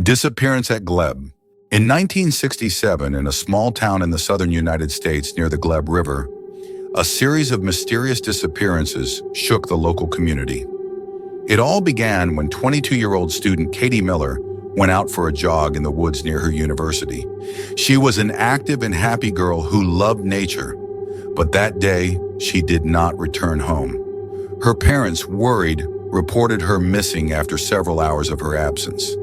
Disappearance at Gleb. In 1967, in a small town in the southern United States near the Gleb River, a series of mysterious disappearances shook the local community. It all began when 22-year-old student Katie Miller went out for a jog in the woods near her university. She was an active and happy girl who loved nature, but that day she did not return home. Her parents, worried, reported her missing after several hours of her absence.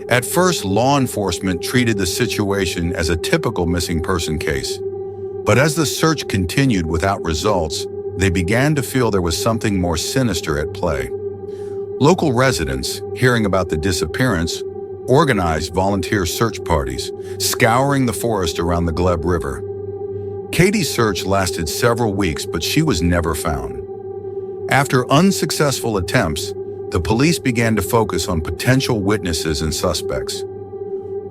At first, law enforcement treated the situation as a typical missing person case. But as the search continued without results, they began to feel there was something more sinister at play. Local residents, hearing about the disappearance, organized volunteer search parties, scouring the forest around the Gleb River. Katie's search lasted several weeks, but she was never found. After unsuccessful attempts, the police began to focus on potential witnesses and suspects.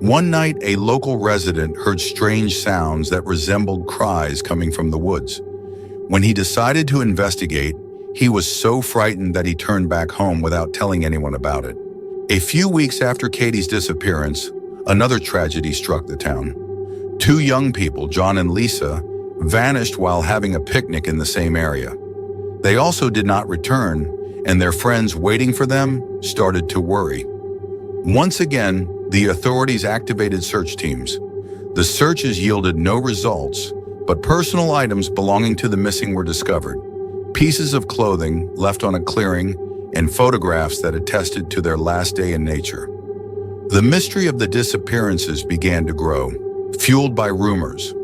One night, a local resident heard strange sounds that resembled cries coming from the woods. When he decided to investigate, he was so frightened that he turned back home without telling anyone about it. A few weeks after Katie's disappearance, another tragedy struck the town. Two young people, John and Lisa, vanished while having a picnic in the same area. They also did not return, and their friends waiting for them started to worry. Once again, the authorities activated search teams. The searches yielded no results, but personal items belonging to the missing were discovered. Pieces of clothing left on a clearing and photographs that attested to their last day in nature. The mystery of the disappearances began to grow, fueled by rumors.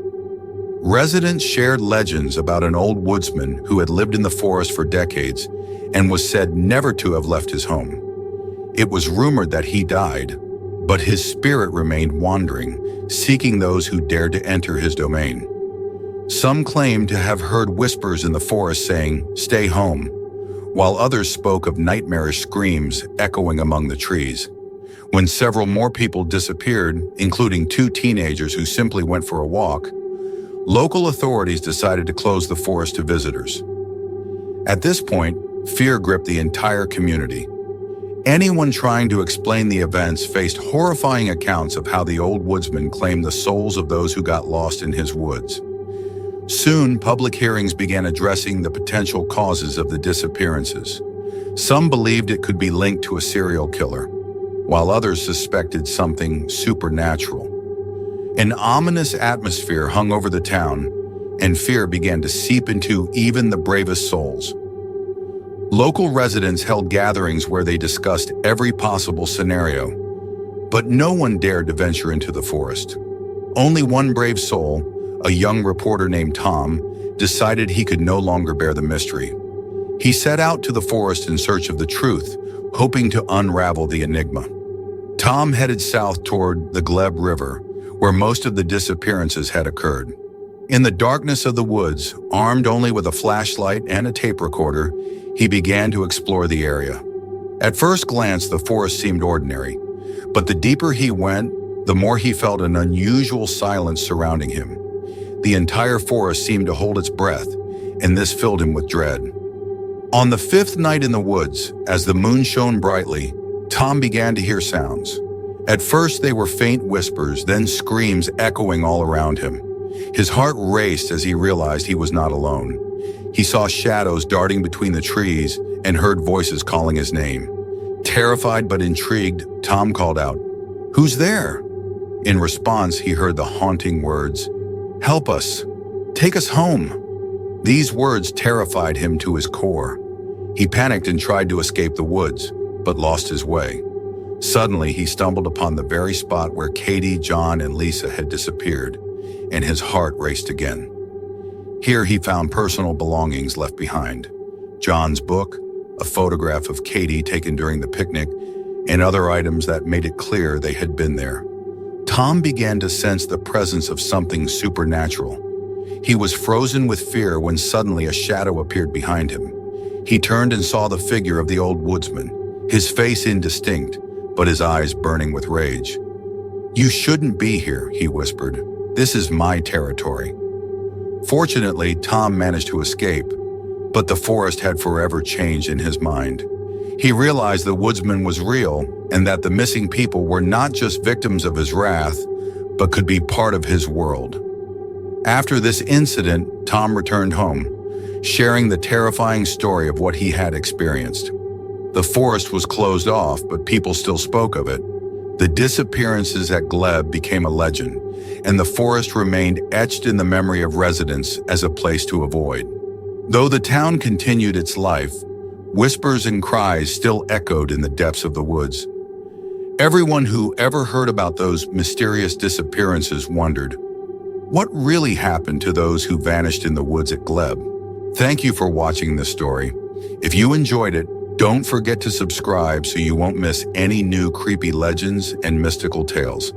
Residents shared legends about an old woodsman who had lived in the forest for decades and was said never to have left his home. It was rumored that he died, but his spirit remained wandering, seeking those who dared to enter his domain. Some claimed to have heard whispers in the forest saying, "Stay home," while others spoke of nightmarish screams echoing among the trees. When several more people disappeared, including two teenagers who simply went for a walk, local authorities decided to close the forest to visitors. At this point, fear gripped the entire community. Anyone trying to explain the events faced horrifying accounts of how the old woodsman claimed the souls of those who got lost in his woods. Soon, public hearings began addressing the potential causes of the disappearances. Some believed it could be linked to a serial killer, while others suspected something supernatural. An ominous atmosphere hung over the town, and fear began to seep into even the bravest souls. Local residents held gatherings where they discussed every possible scenario, but no one dared to venture into the forest. Only one brave soul, a young reporter named Tom, decided he could no longer bear the mystery. He set out to the forest in search of the truth, hoping to unravel the enigma. Tom headed south toward the Gleb River, where most of the disappearances had occurred. In the darkness of the woods, armed only with a flashlight and a tape recorder, he began to explore the area. At first glance, the forest seemed ordinary, but the deeper he went, the more he felt an unusual silence surrounding him. The entire forest seemed to hold its breath, and this filled him with dread. On the fifth night in the woods, as the moon shone brightly, Tom began to hear sounds. At first, they were faint whispers, then screams echoing all around him. His heart raced as he realized he was not alone. He saw shadows darting between the trees and heard voices calling his name. Terrified but intrigued, Tom called out, "Who's there?" In response, he heard the haunting words, "Help us! Take us home!" These words terrified him to his core. He panicked and tried to escape the woods, but lost his way. Suddenly, he stumbled upon the very spot where Katie, John, and Lisa had disappeared, and his heart raced again. Here he found personal belongings left behind: John's book, a photograph of Katie taken during the picnic, and other items that made it clear they had been there. Tom began to sense the presence of something supernatural. He was frozen with fear when suddenly a shadow appeared behind him. He turned and saw the figure of the old woodsman, his face indistinct, but his eyes burning with rage. "You shouldn't be here," he whispered. "This is my territory." Fortunately, Tom managed to escape, but the forest had forever changed in his mind. He realized the woodsman was real and that the missing people were not just victims of his wrath, but could be part of his world. After this incident, Tom returned home, sharing the terrifying story of what he had experienced. The forest was closed off, but people still spoke of it. The disappearances at Gleb became a legend, and the forest remained etched in the memory of residents as a place to avoid. Though the town continued its life, whispers and cries still echoed in the depths of the woods. Everyone who ever heard about those mysterious disappearances wondered, what really happened to those who vanished in the woods at Gleb? Thank you for watching this story. If you enjoyed it, don't forget to subscribe so you won't miss any new creepy legends and mystical tales.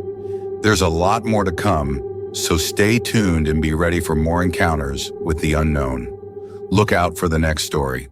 There's a lot more to come, so stay tuned and be ready for more encounters with the unknown. Look out for the next story.